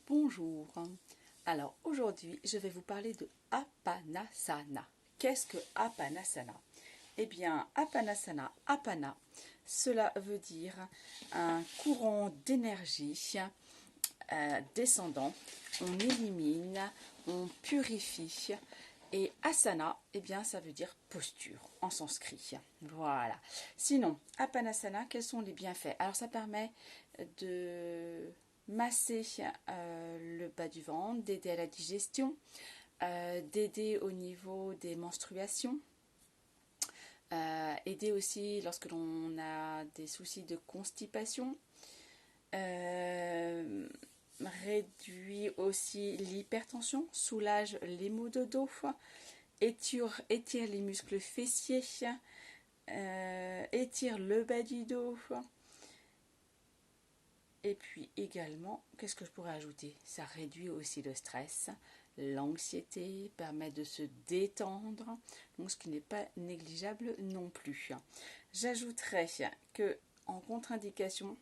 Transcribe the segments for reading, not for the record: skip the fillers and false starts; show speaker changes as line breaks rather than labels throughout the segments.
Bonjour. Alors aujourd'hui, je vais vous parler de Apanasana. Qu'est-ce que Apanasana? Eh bien, Apanasana, Apana, cela veut dire un courant d'énergie descendant. On élimine, on purifie. Et asana, eh bien, ça veut dire posture en sanskrit. Voilà. Sinon, Apanasana, quels sont les bienfaits? Alors, ça permet de masser le bas du ventre, d'aider à la digestion, d'aider au niveau des menstruations, aider aussi lorsque l'on a des soucis de constipation, réduit aussi l'hypertension, soulage les maux de dos, étire les muscles fessiers, étire le bas du dos. Et puis également, qu'est-ce que je pourrais ajouter? Ça réduit aussi le stress, l'anxiété, permet de se détendre, donc ce qui n'est pas négligeable non plus. J'ajouterais que en contre-indication,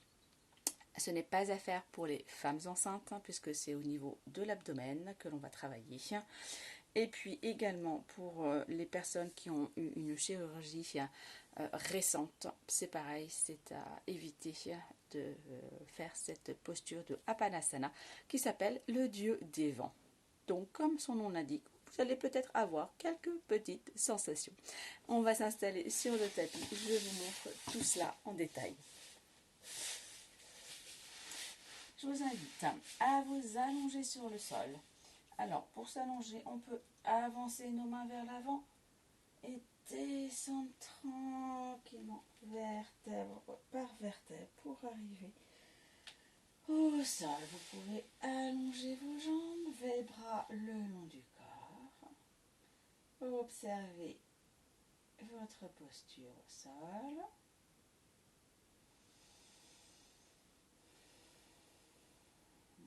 ce n'est pas à faire pour les femmes enceintes, puisque c'est au niveau de l'abdomen que l'on va travailler. Et puis également pour les personnes qui ont eu une chirurgie récente, c'est pareil, c'est à éviter de faire cette posture de Apanasana qui s'appelle le dieu des vents. Donc comme son nom l'indique, vous allez peut-être avoir quelques petites sensations. On va s'installer sur le tapis, je vous montre tout cela en détail. Je vous invite à vous allonger sur le sol. Alors, pour s'allonger, on peut avancer nos mains vers l'avant et descendre tranquillement, vertèbre par vertèbre, pour arriver au sol. Vous pouvez allonger vos jambes, les bras le long du corps. Observez votre posture au sol.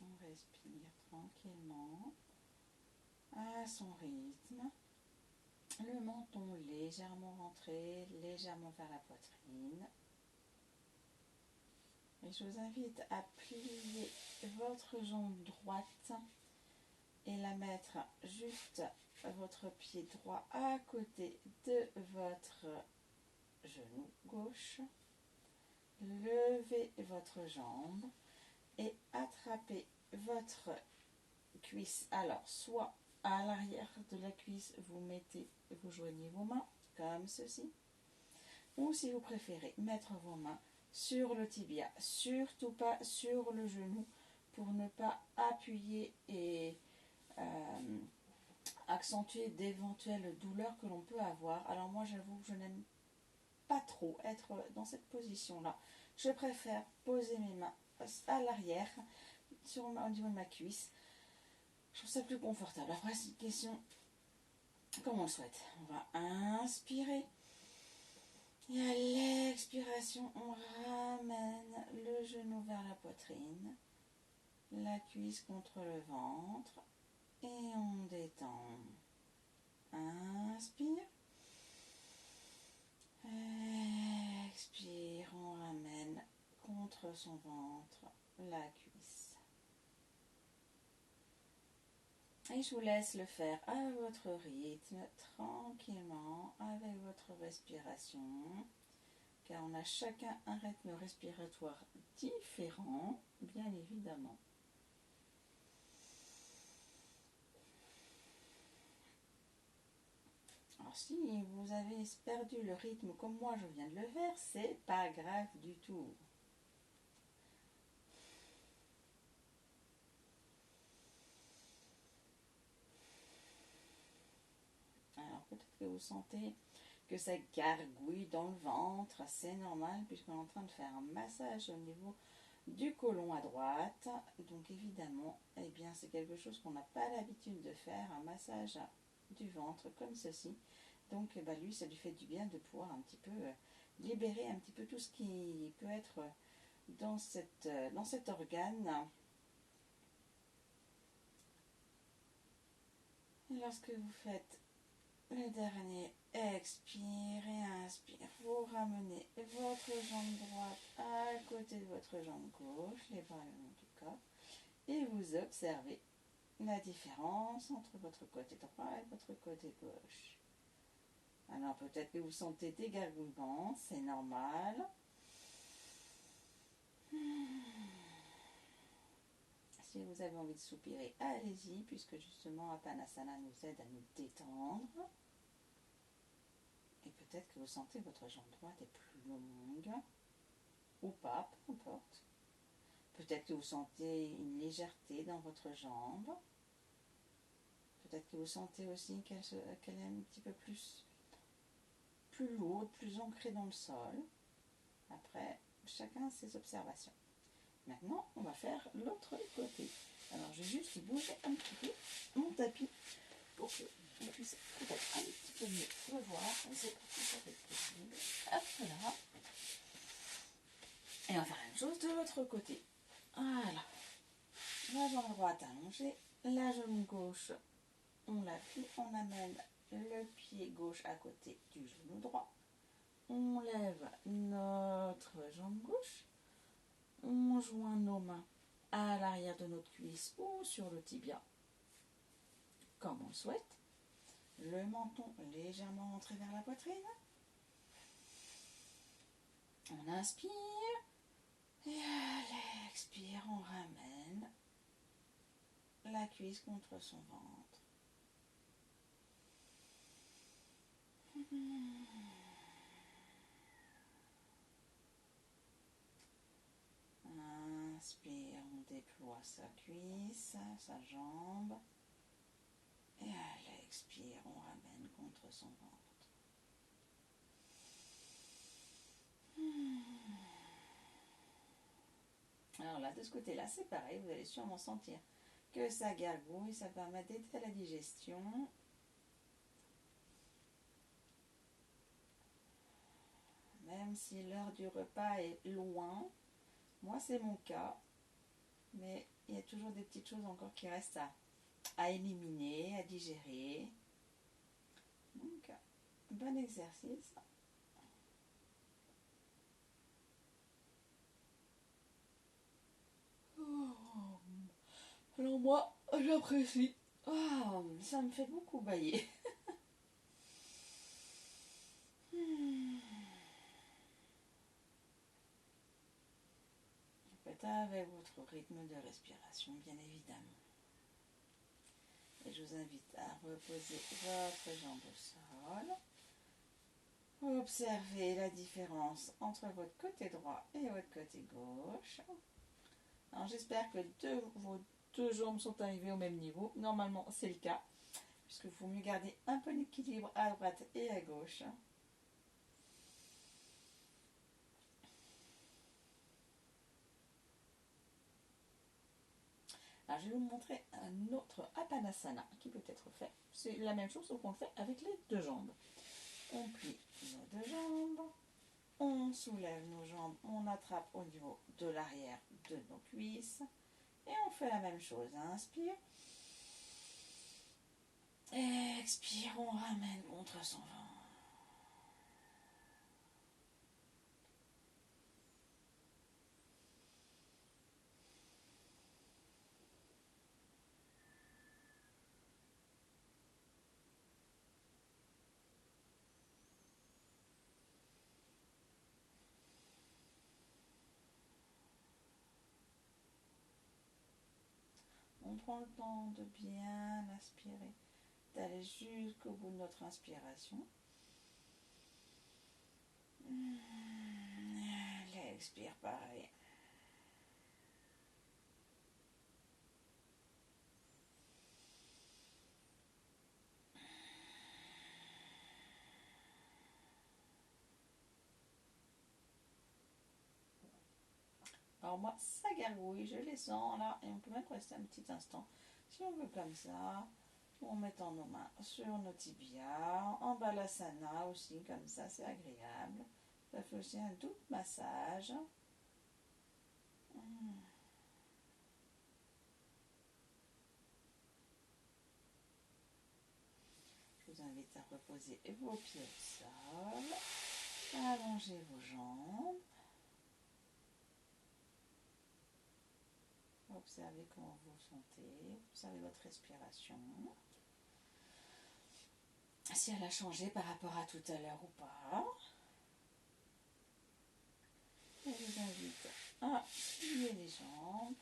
On respire tranquillement à son rythme. Le menton légèrement rentré, légèrement vers la poitrine. Et je vous invite à plier votre jambe droite et la mettre juste votre pied droit à côté de votre genou gauche. Levez votre jambe et attrapez votre cuisse. Alors, soit à l'arrière de la cuisse, vous joignez vos mains comme ceci. Ou si vous préférez, mettre vos mains sur le tibia, surtout pas sur le genou pour ne pas appuyer et accentuer d'éventuelles douleurs que l'on peut avoir. Alors moi j'avoue que je n'aime pas trop être dans cette position-là. Je préfère poser mes mains à l'arrière, au niveau de ma cuisse. Je trouve ça plus confortable. Après c'est une question comme on le souhaite. On va inspirer. Et à l'expiration, on ramène le genou vers la poitrine, la cuisse contre le ventre et on détend. Inspire. Expire, on ramène contre son ventre la cuisse. Et je vous laisse le faire à votre rythme, tranquillement, avec votre respiration, car on a chacun un rythme respiratoire différent, bien évidemment. Alors si vous avez perdu le rythme comme moi je viens de le faire, c'est pas grave du tout. Alors peut-être que vous sentez que ça gargouille dans le ventre, c'est normal puisqu'on est en train de faire un massage au niveau du côlon à droite. Donc évidemment, eh bien, c'est quelque chose qu'on n'a pas l'habitude de faire, un massage du ventre comme ceci. Donc lui, ça lui fait du bien de pouvoir un petit peu libérer un petit peu tout ce qui peut être dans cet organe. Et lorsque vous faites le dernier, expire et inspire. Vous ramenez votre jambe droite à côté de votre jambe gauche, les bras le long du corps. et vous observez la différence entre votre côté droit et votre côté gauche. Alors peut-être que vous sentez des gargouillements, c'est normal. Si vous avez envie de soupirer, allez-y, puisque justement Apanasana nous aide à nous détendre. Et peut-être que vous sentez que votre jambe droite est plus longue, ou pas, peu importe. Peut-être que vous sentez une légèreté dans votre jambe. Peut-être que vous sentez aussi qu'elle est un petit peu plus lourde, plus ancrée dans le sol. Après, chacun ses observations. Maintenant, on va faire l'autre côté. Alors, je vais juste bouger un petit peu mon tapis pour que vous puissiez peut-être un petit peu mieux le voir. C'est parti, ça va être possible. Hop là. Et on va faire la même chose de l'autre côté. Voilà. La jambe droite allongée, la jambe gauche, on l'appuie, on amène le pied gauche à côté du genou droit. On lève notre jambe gauche. On joint nos mains à l'arrière de notre cuisse ou sur le tibia, comme on le souhaite. Le menton légèrement rentré vers la poitrine. On inspire et à l'expire, on ramène la cuisse contre son ventre. Inspire, on déploie sa cuisse, sa jambe. Et à l'expire, on ramène contre son ventre. Alors là, de ce côté-là, c'est pareil, vous allez sûrement sentir que ça gargouille, ça permet d'aider à la digestion. Même si l'heure du repas est loin, moi c'est mon cas, mais il y a toujours des petites choses encore qui restent à éliminer, à digérer. Donc, bon exercice. Alors moi, j'apprécie. Ça me fait beaucoup bailler. Faites avec votre rythme de respiration, bien évidemment. Et je vous invite à reposer votre jambe au sol. Observez la différence entre votre côté droit et votre côté gauche. Alors j'espère que vos deux jambes sont arrivées au même niveau. Normalement, c'est le cas, puisqu'il faut mieux garder un peu d'équilibre à droite et à gauche. Alors, je vais vous montrer un autre Apanasana qui peut être fait. C'est la même chose, sauf qu'on le fait avec les deux jambes. On plie nos deux jambes, on soulève nos jambes, on attrape au niveau de l'arrière de nos cuisses et on fait la même chose. Inspire, expire, on ramène contre son ventre. On prend le temps de bien aspirer, d'aller jusqu'au bout de notre inspiration. Allez, expire pareil. Alors moi, ça gargouille, je les sens là, et on peut même rester un petit instant. Si on veut comme ça, en mettant nos mains sur nos tibias, en balasana aussi, comme ça, c'est agréable. Ça fait aussi un doux massage. Je vous invite à reposer vos pieds au sol, allonger vos jambes. observez comment vous vous sentez, observez votre respiration. Si elle a changé par rapport à tout à l'heure ou pas. Et je vous invite à plier les jambes,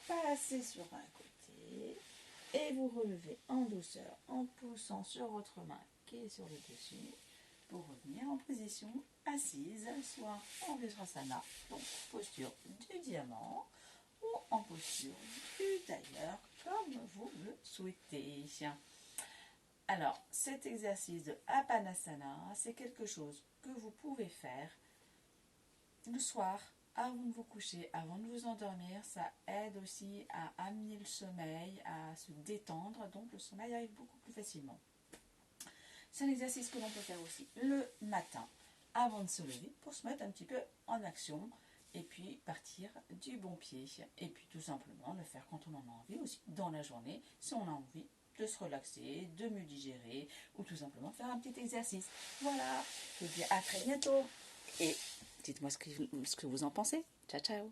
passer sur un côté et vous relevez en douceur en poussant sur votre main qui est sur le dessus pour revenir en position assise, soit en Virasana, donc posture du diamant, ou en posture du tailleur, comme vous le souhaitez. Alors, cet exercice de Apanasana, c'est quelque chose que vous pouvez faire le soir, avant de vous coucher, avant de vous endormir. Ça aide aussi à amener le sommeil, à se détendre, donc le sommeil arrive beaucoup plus facilement. C'est un exercice que l'on peut faire aussi le matin, avant de se lever, pour se mettre un petit peu en action, et puis partir du bon pied. Et puis tout simplement le faire quand on en a envie, aussi dans la journée, si on a envie de se relaxer, de mieux digérer, ou tout simplement faire un petit exercice. Voilà, je vous dis à très bientôt, et dites-moi ce que vous en pensez. Ciao, ciao.